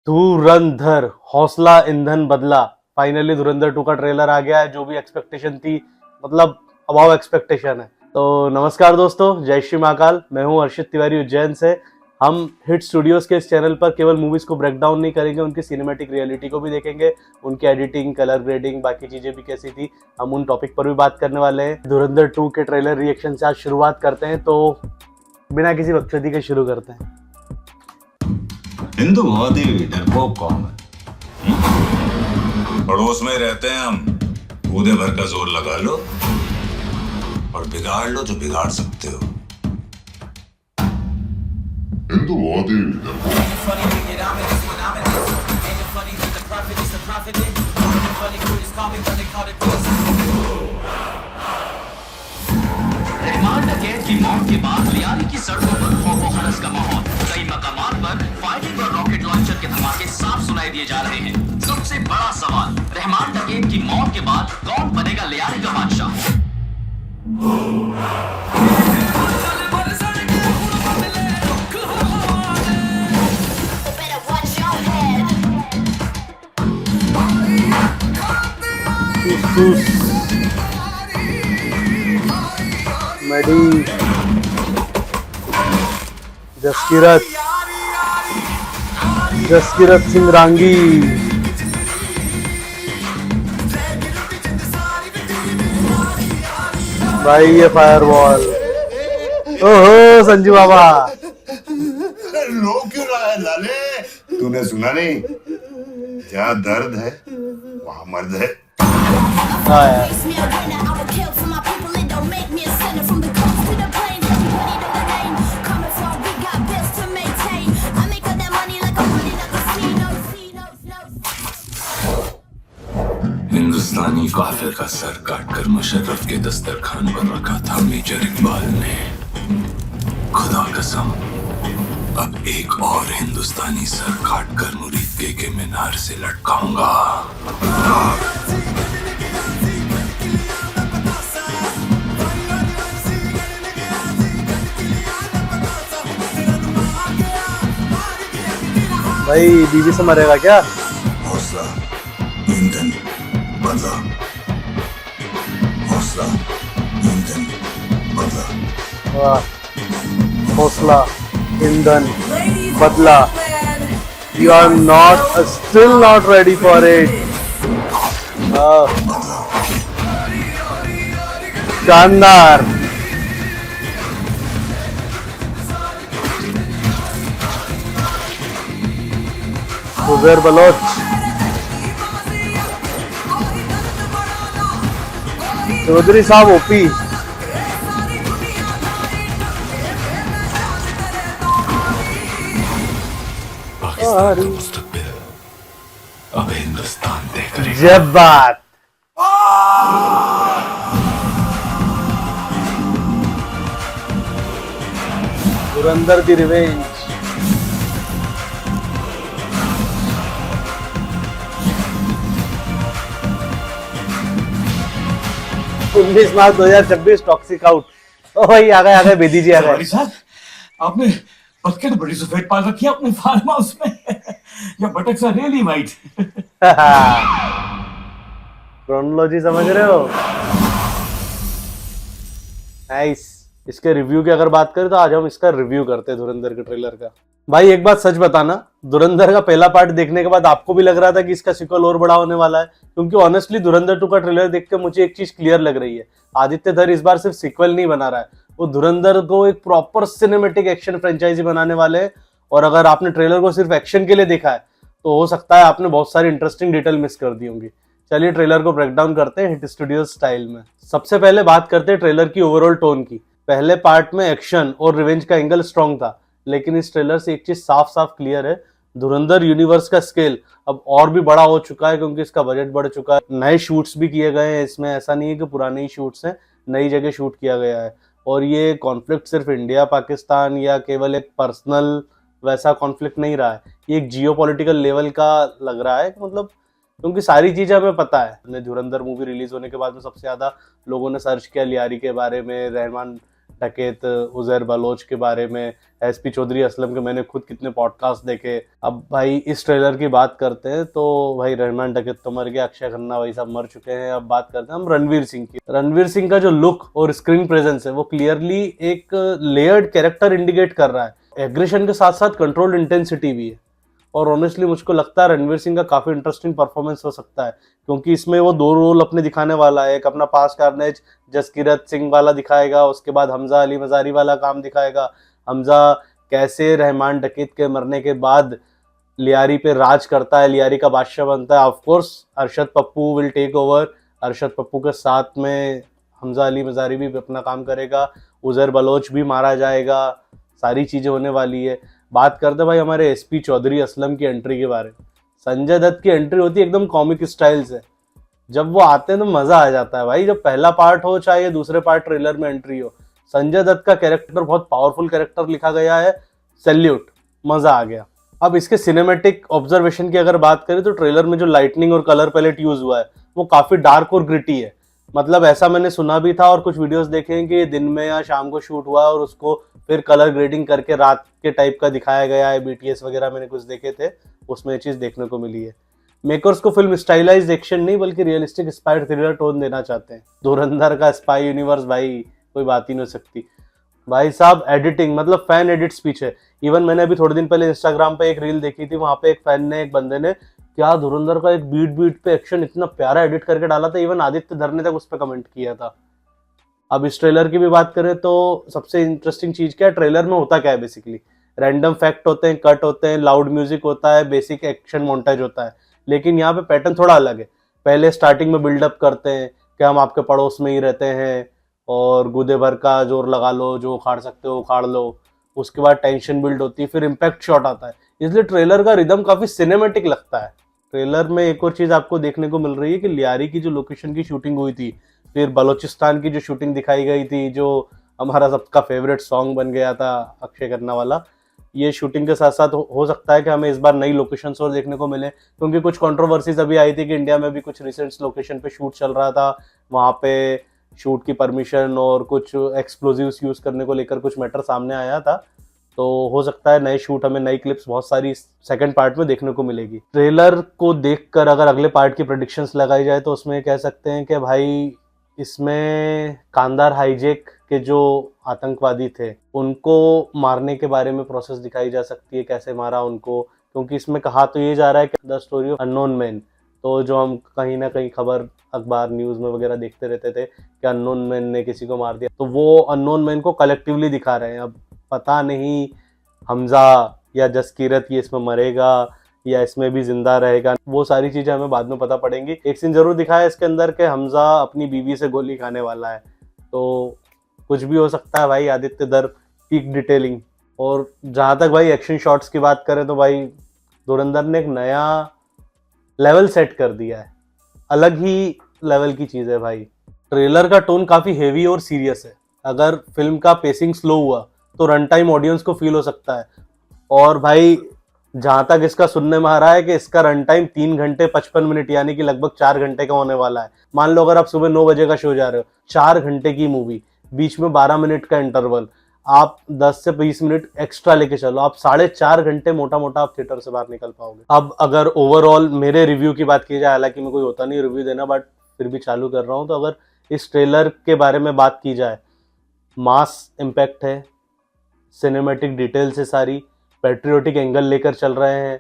धुरंधर हौसला ईंधन बदला। फाइनली धुरंधर 2 का ट्रेलर आ गया है, जो भी एक्सपेक्टेशन थी मतलब अबाव एक्सपेक्टेशन है। तो नमस्कार दोस्तों, जय श्री महाकाल। मैं हूं हर्षित तिवारी उज्जैन से। हम हिट स्टूडियोज के इस चैनल पर केवल मूवीज को ब्रेक डाउन नहीं करेंगे, उनकी सिनेमैटिक रियलिटी को भी देखेंगे, उनकी एडिटिंग, कलर ग्रेडिंग, बाकी चीजें भी कैसी थी, हम उन टॉपिक पर भी बात करने वाले हैं। धुरंधर 2 के ट्रेलर रिएक्शन से आज शुरुआत करते हैं, तो बिना किसी बकचोदी के शुरू करते हैं। हिंदू बहुत ही डरपोक कौम है। पड़ोस में रहते हैं हम, कूदे भर का जोर लगा लो और बिगाड़ लो जो बिगाड़ सकते हो। हिंदू बहुत ही डरपोक। रहमान डकैत की मौत के बाद लियारी की सड़कों पर खौफ व हरस का माहौल। कई मकामात पर फायरिंग और रॉकेट लॉन्चर के धमाके साफ सुनाई दिए जा रहे हैं। सबसे बड़ा सवाल, रहमान डकैत की मौत के बाद कौन बनेगा लियारी का बादशाह? मेडी जसकीरत सिंह रांगी, भाई ये फायरवॉल। ओहो संजू बाबा, रो क्यों रहा है लाले? तूने सुना नहीं? जहाँ दर्द है वहाँ मर्द है। हाँ यार, हिंदुस्तानी काफिर का सर काटकर मुशर्रफ के दस्तरखान पर रखा था मेजर इकबाल ने। खुदा कसम, अब एक और हिंदुस्तानी सर काटकर मुरीद के मीनार से लटकाऊंगा। भाई बीबी से मरेगा क्या? हौसला ईंधन बदला, हौसला ईंधन बदला। वाह, हौसला ईंधन बदला। You are not still not ready for it. शानदार। उजैर बलोच, चौधरी साहब ओपी। पाकिस्तान का मुस्तकबिल अब हिंदुस्तान तय करेगा। जब बात धुरंधर दी रिवेंज। 19 मार्च 2026 टॉक्सिक आउट। ओ भाई आ गए बेदी जी आ गए। साहब, आपने बतखें तो बड़ी सफेद पाल रखी है अपने फार्म हाउस में। या buttocks are really white. Chronology समझ रहे हो? नाइस। इसके रिव्यू की अगर बात करें तो आज हम इसका रिव्यू करते हैं धुरंधर के ट्रेलर का। भाई एक बात सच बताना, धुरंधर का पहला पार्ट देखने के बाद आपको भी लग रहा था कि इसका सीक्वल और बड़ा होने वाला है? क्योंकि ऑनेस्टली धुरंधर 2 का ट्रेलर देख के मुझे एक चीज क्लियर लग रही है, आदित्य धर इस बार सिर्फ सीक्वल नहीं बना रहा है, वो धुरंधर को एक प्रॉपर सिनेमेटिक एक्शन फ्रेंचाइजी बनाने वाले हैं। और अगर आपने ट्रेलर को सिर्फ एक्शन के लिए देखा है तो हो सकता है आपने बहुत सारी इंटरेस्टिंग डिटेल मिस कर दी होंगी। चलिए ट्रेलर को ब्रेक डाउन करते हैं हिट स्टूडियो स्टाइल में। सबसे पहले बात करते हैं ट्रेलर की ओवरऑल टोन की। पहले पार्ट में एक्शन और रिवेंज का एंगल स्ट्रॉन्ग था, लेकिन इस ट्रेलर से एक चीज साफ साफ क्लियर है, धुरंधर यूनिवर्स का स्केल अब और भी बड़ा हो चुका है, क्योंकि इसका बजट बढ़ चुका है। नए शूट्स भी किए गए हैं इसमें, ऐसा नहीं है कि पुराने ही शूट्स हैं, नई जगह शूट किया गया है। और ये कॉन्फ्लिक्ट सिर्फ इंडिया पाकिस्तान या केवल एक पर्सनल वैसा कॉन्फ्लिक्ट नहीं रहा है, ये एक जियोपॉलिटिकल लेवल का लग रहा है। मतलब क्योंकि सारी चीजें हमें पता है। धुरंधर मूवी रिलीज होने के बाद में सबसे ज्यादा लोगों ने सर्च किया लियारी के बारे में, रहमान डकैत उजैर बलोच के बारे में, एसपी चौधरी असलम के मैंने खुद कितने पॉडकास्ट देखे। अब भाई इस ट्रेलर की बात करते हैं तो भाई रहमान डकैत तो मर गया, अक्षय खन्ना भाई साहब मर चुके हैं। अब बात करते हैं हम रणवीर सिंह की। रणवीर सिंह का जो लुक और स्क्रीन प्रेजेंस है वो क्लियरली एक लेयर्ड कैरेक्टर इंडिकेट कर रहा है। एग्रेशन के साथ साथ कंट्रोल्ड इंटेंसिटी भी है, और ऑनेस्टली मुझको लगता है रणवीर सिंह का काफी इंटरेस्टिंग परफॉर्मेंस हो सकता है, क्योंकि इसमें वो 2 रोल अपने दिखाने वाला है। एक अपना पास कार्नेज जसकीरत सिंह वाला दिखाएगा, उसके बाद हमजा अली मजारी वाला काम दिखाएगा। हमजा कैसे रहमान डकैत के मरने के बाद लियारी पे राज करता है, लियारी का बादशाह बनता है। Of course Arshad Pappu will take over, Arshad Pappu के साथ में हमजा अली मजारी भी अपना काम करेगा, उजैर बलोच भी मारा जाएगा, सारी चीजें होने वाली है। बात करते भाई हमारे एसपी चौधरी असलम की एंट्री के बारे में। संजय दत्त की एंट्री होती है एकदम कॉमिक स्टाइल से, जब वो आते हैं तो मजा आ जाता है भाई। जब पहला पार्ट हो चाहे दूसरे पार्ट ट्रेलर में एंट्री हो, संजय दत्त का कैरेक्टर बहुत पावरफुल कैरेक्टर लिखा गया है। सैल्यूट, मजा आ गया। अब इसके सिनेमैटिक ऑब्जर्वेशन की अगर बात करें तो ट्रेलर में जो लाइटनिंग और कलर पैलेट यूज हुआ है वो काफी डार्क और ग्रिटी है। मतलब ऐसा मैंने सुना भी था और कुछ वीडियोस देखे हैं कि दिन में या शाम को शूट हुआ और उसको फिर कलर ग्रेडिंग करके रात के टाइप का दिखाया गया है। बीटीएस वगैरह मैंने कुछ देखे थे, उसमें ये चीज देखने को मिली है। मेकर्स को फिल्म स्टाइलाइज्ड एक्शन नहीं बल्कि रियलिस्टिक स्पाई थ्रिलर टोन देना चाहते हैं। धुरंधर का स्पाई यूनिवर्स भाई कोई बात ही नहीं हो सकती। भाई साहब एडिटिंग, मतलब फैन एडिट्स पीछे। इवन मैंने अभी थोड़े दिन पहले इंस्टाग्राम पे एक रील देखी थी, वहां पे एक फैन ने, एक बंदे ने क्या धुरंधर का एक बीट बीट पे एक्शन इतना प्यारा एडिट करके डाला था। इवन आदित्य धर ने तक उस पर कमेंट किया था। अब इस ट्रेलर की भी बात करें तो सबसे इंटरेस्टिंग चीज क्या है, ट्रेलर में होता क्या है बेसिकली, रैंडम फैक्ट होते हैं, कट होते हैं, लाउड म्यूजिक होता है, बेसिक एक्शन मोन्टेज होता है। लेकिन यहाँ पे पैटर्न थोड़ा अलग है। पहले स्टार्टिंग में बिल्डअप करते हैं कि हम आपके पड़ोस में ही रहते हैं और गुदे भर का जोर लगा लो, जो उखाड़ सकते हो उखाड़ लो। उसके बाद टेंशन बिल्ड होती है, फिर इम्पैक्ट शॉट आता है। इसलिए ट्रेलर का रिदम काफी सिनेमेटिक लगता है। ट्रेलर में एक और चीज आपको देखने को मिल रही है कि लियारी की जो लोकेशन की शूटिंग हुई थी, फिर बलोचिस्तान की जो शूटिंग दिखाई गई थी, जो हमारा सबका फेवरेट सॉन्ग बन गया था अक्षय खन्ना वाला, ये शूटिंग के साथ साथ हो सकता है कि हमें इस बार नई लोकेशंस और देखने को मिले। क्योंकि कुछ कंट्रोवर्सीज अभी आई थी कि इंडिया में भी कुछ रिसेंट लोकेशन पे शूट चल रहा था, वहाँ पे शूट की परमिशन और कुछ एक्सप्लोजिव्स यूज करने को लेकर कुछ मैटर सामने आया था। तो हो सकता है नए शूट, हमें नई क्लिप्स बहुत सारी सेकंड पार्ट में देखने को मिलेगी। ट्रेलर को देखकर अगर अगले पार्ट की प्रेडिक्शंस लगाई जाए तो उसमें कह सकते हैं कि भाई इसमें कांदार हाईजेक के जो आतंकवादी थे उनको मारने के बारे में प्रोसेस दिखाई जा सकती है, कैसे मारा उनको। क्योंकि इसमें कहा तो ये जा रहा है कि the story of unknown man, तो जो हम कहीं ना कहीं खबर अखबार न्यूज़ में वगैरह देखते रहते थे कि अननोन मैन ने किसी को मार दिया, तो वो अननोन मैन को कलेक्टिवली दिखा रहे हैं। अब पता नहीं हमजा या जसकीरत ये इसमें मरेगा या इसमें भी जिंदा रहेगा, वो सारी चीजें हमें बाद में पता पड़ेंगी। एक सीन जरूर दिखाया इसके अंदर कि हमजा अपनी बीवी से गोली खाने वाला है, तो कुछ भी हो सकता है भाई। आदित्य दर पीक डिटेलिंग। और जहाँ तक भाई एक्शन शॉट्स की बात करें तो भाई धुरंधर ने एक नया लेवल सेट कर दिया है, अलग ही लेवल की चीज़ है भाई। ट्रेलर का टोन काफ़ी हेवी और सीरियस है। अगर फिल्म का पेसिंग स्लो हुआ तो रन टाइम ऑडियंस को फील हो सकता है। और भाई जहाँ तक इसका सुनने में आ रहा है कि इसका रन टाइम 3 घंटे 55 मिनट यानी कि लगभग 4 घंटे का होने वाला है। मान लो अगर आप सुबह 9 बजे का शो जा रहे हो, 4 घंटे की मूवी, बीच में 12 मिनट का इंटरवल, आप 10 से 20 मिनट एक्स्ट्रा लेके चलो, आप 4.5 घंटे मोटा मोटा आप थिएटर से बाहर निकल पाओगे। अब अगर ओवरऑल मेरे रिव्यू की बात की जाए, हालांकि मैं कोई होता नहीं रिव्यू देना, बट फिर भी चालू कर रहा हूँ, तो अगर इस ट्रेलर के बारे में बात की जाए, मास इम्पैक्ट है, सिनेमैटिक डिटेल्स है सारी, पैट्रियोटिक एंगल लेकर चल रहे हैं,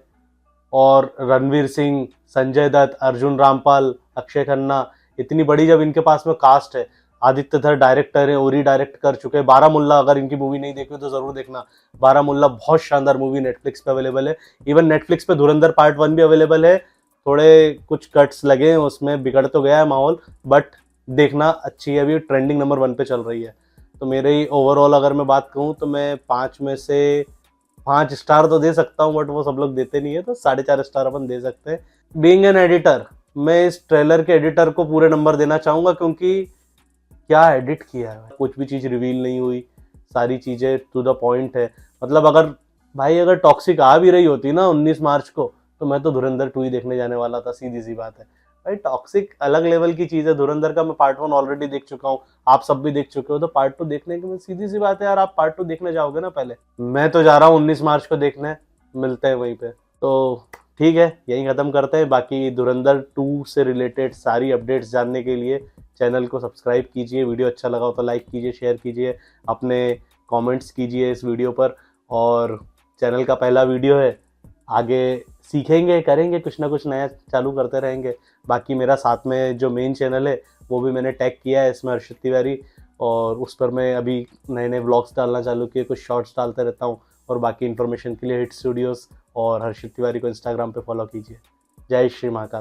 और रणवीर सिंह, संजय दत्त, अर्जुन रामपाल, अक्षय खन्ना, इतनी बड़ी जब इनके पास में कास्ट है। आदित्य धर डायरेक्टर है, ओरी डायरेक्ट कर चुके हैं। बारामुल्ला, अगर इनकी मूवी नहीं देखी तो जरूर देखना। बारामुल्ला बहुत शानदार मूवी नेटफ्लिक्स पे अवेलेबल है। इवन नेटफ्लिक्स पे धुरंधर पार्ट 1 भी अवेलेबल है। थोड़े कुछ कट्स लगे हैं उसमें, बिगड़ तो गया है माहौल, बट देखना अच्छी है, अभी ट्रेंडिंग नंबर 1 पे चल रही है। तो मेरे ओवरऑल अगर मैं बात कहूँ तो मैं 5 में से 5 स्टार तो दे सकता हूँ, बट वो सब लोग देते नहीं है, तो 4.5 स्टार अपन दे सकते हैं। बीइंग एन एडिटर, मैं इस ट्रेलर के एडिटर को पूरे नंबर देना चाहूँगा, क्योंकि क्या एडिट किया है, कुछ भी चीज़ रिवील नहीं हुई, सारी चीज़ें टू द पॉइंट है। मतलब अगर टॉक्सिक आ भी रही होती ना 19 मार्च को, तो मैं तो धुरंधर 2 ही देखने जाने वाला था, सीधी सी बात है। भाई टॉक्सिक अलग लेवल की चीज़ है। धुरंधर का मैं पार्ट 1 ऑलरेडी देख चुका हूँ, आप सब भी देख चुके हो, तो पार्ट 2 देखने की सीधी सी बात है यार, आप पार्ट 2 देखने जाओगे ना पहले। मैं तो जा रहा हूँ 19 मार्च को देखने, मिलते हैं वहीं पे। तो ठीक है, यहीं ख़त्म करते हैं। बाकी धुरंधर 2 से रिलेटेड सारी अपडेट्स जानने के लिए चैनल को सब्सक्राइब कीजिए, वीडियो अच्छा लगा हो तो लाइक कीजिए, शेयर कीजिए, अपने कमेंट्स कीजिए इस वीडियो पर। और चैनल का पहला वीडियो है, आगे सीखेंगे, करेंगे, कुछ ना कुछ नया चालू करते रहेंगे। बाकी मेरा साथ में जो मेन चैनल है वो भी मैंने टैग किया है इसमें, हर्षित तिवारी, और उस पर मैं अभी नए नए व्लॉग्स डालना चालू किए, कुछ शॉर्ट्स डालते रहता हूँ। और बाकी इन्फॉर्मेशन के लिए हिट स्टूडियोज़ और हर्षित तिवारी को इंस्टाग्राम पे फॉलो कीजिए। जय श्री महाकाल।